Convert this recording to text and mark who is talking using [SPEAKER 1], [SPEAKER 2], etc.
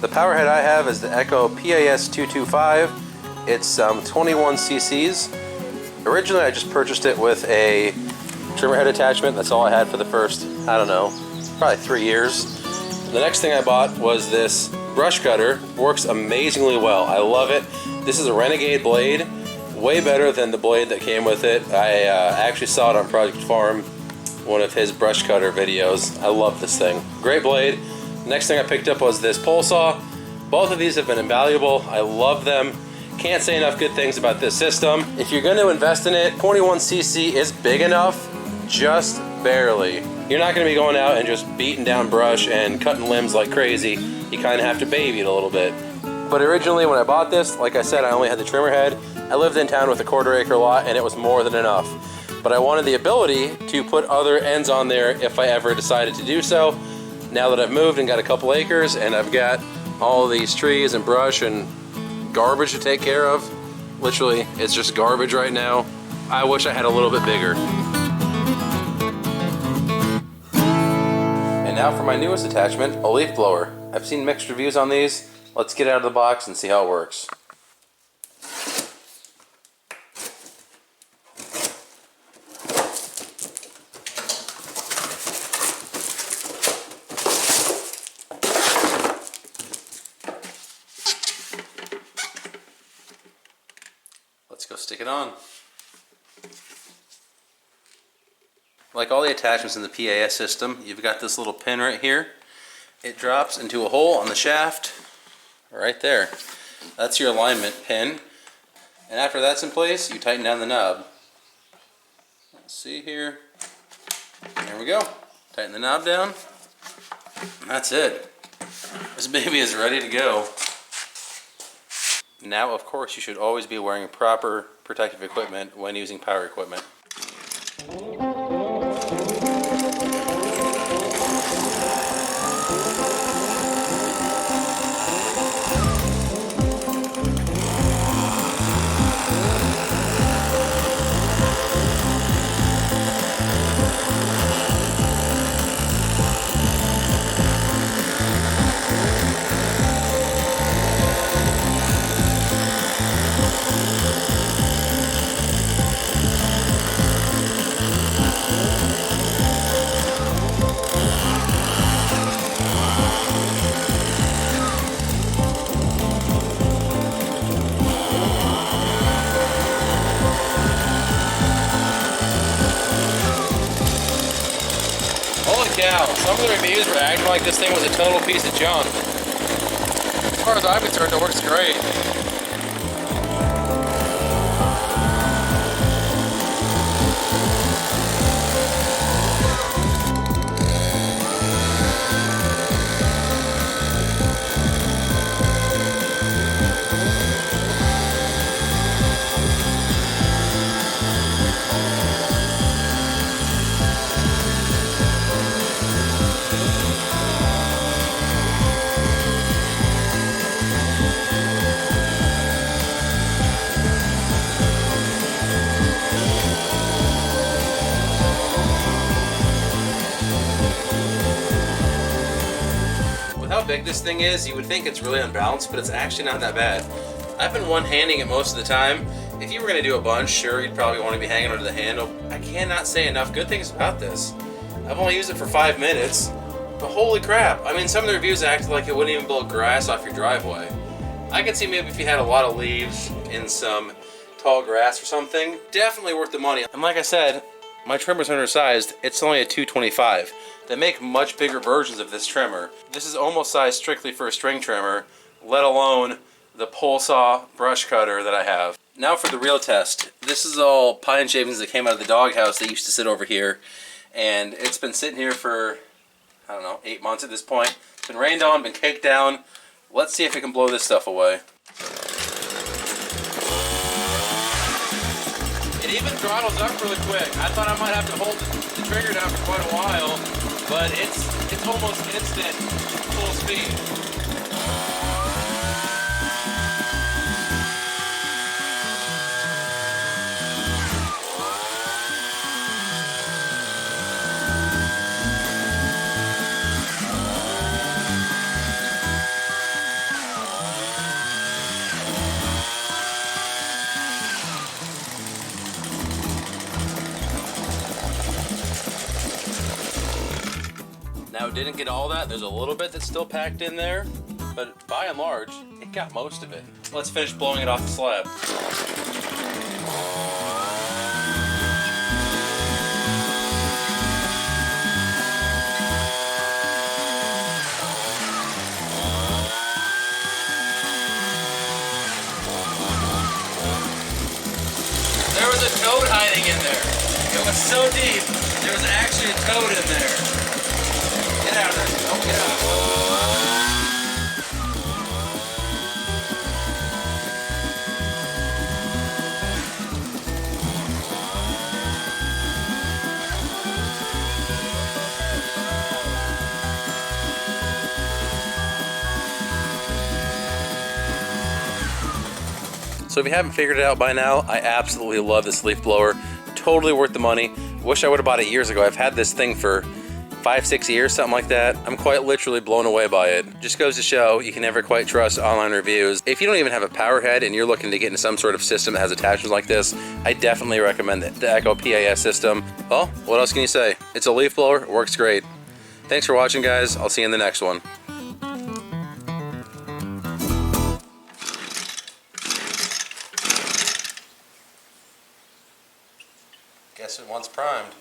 [SPEAKER 1] The power head I have is the Echo PAS 225. It's 21 cc's. Originally I just purchased it with a trimmer head attachment. That's all I had for the first, I don't know, probably 3 years. The next thing I bought was this brush cutter. Works amazingly well. I love it. This is a Renegade blade. Way better than the blade that came with it. I actually saw it on Project Farm, one of his brush cutter videos. I love this thing. Great blade. Next thing I picked up was this pole saw. Both of these have been invaluable. I love them. Can't say enough good things about this system. If you're going to invest in it, 21cc is big enough, just barely. You're not going to be going out and just beating down brush and cutting limbs like crazy. You kind of have to baby it a little bit. But originally when I bought this, like I said, I only had the trimmer head. I lived in town with a 1/4 acre lot and it was more than enough. But I wanted the ability to put other ends on there if I ever decided to do so. Now that I've moved and got a couple acres and I've got all these trees and brush and garbage to take care of, literally it's just garbage right now. I wish I had a little bit bigger. And now for my newest attachment, a leaf blower. I've seen mixed reviews on these. Let's get out of the box and see how it works. Let's go stick it on. Like all the attachments in the PAS system, you've got this little pin right here. It drops into a hole on the shaft right there. That's your alignment pin. And after that's in place, you tighten down the knob. Let's see here. There we go. Tighten the knob down. And that's it. This baby is ready to go. Now, of course, you should always be wearing proper protective equipment when using power equipment. Cow. Some of the reviews were acting like this thing was a total piece of junk. As far as I'm concerned, it works great. How big this thing is, you would think it's really unbalanced, but it's actually not that bad. I've been one-handing it most of the time. If you were going to do a bunch, sure, you'd probably want to be hanging onto the handle. I cannot say enough good things about this. I've only used it for 5 minutes, but holy crap. I mean, some of the reviews acted like it wouldn't even blow grass off your driveway. I can see maybe if you had a lot of leaves in some tall grass or something, definitely worth the money. And like I said, my trimmer's undersized. It's only a 225. They make much bigger versions of this trimmer. This is almost sized strictly for a string trimmer, let alone the pole saw brush cutter that I have. Now for the real test. This is all pine shavings that came out of the doghouse that used to sit over here. And it's been sitting here for, I don't know, 8 months at this point. It's been rained on, been caked down. Let's see if it can blow this stuff away. It even throttles up really quick. I thought I might have to hold the trigger down for quite a while, but it's almost instant full speed. didn't get all that. There's a little bit that's still packed in there, but by and large, it got most of it. Let's finish blowing it off the slab. There was a toad hiding in there. It was so deep, there was actually a toad in there. Get out of there. Don't get out. So if you haven't figured it out by now, I absolutely love this leaf blower. Totally worth the money. Wish I would have bought it years ago. I've had this thing for 5-6 years, something like that. I'm quite literally blown away by it. Just goes to show you can never quite trust online reviews. If you don't even have a power head and you're looking to get into some sort of system that has attachments like this, I definitely recommend the Echo PAS system. Well, what else can you say? It's a leaf blower, it works great. Thanks for watching, guys. I'll see you in the next one. Guess it once primed.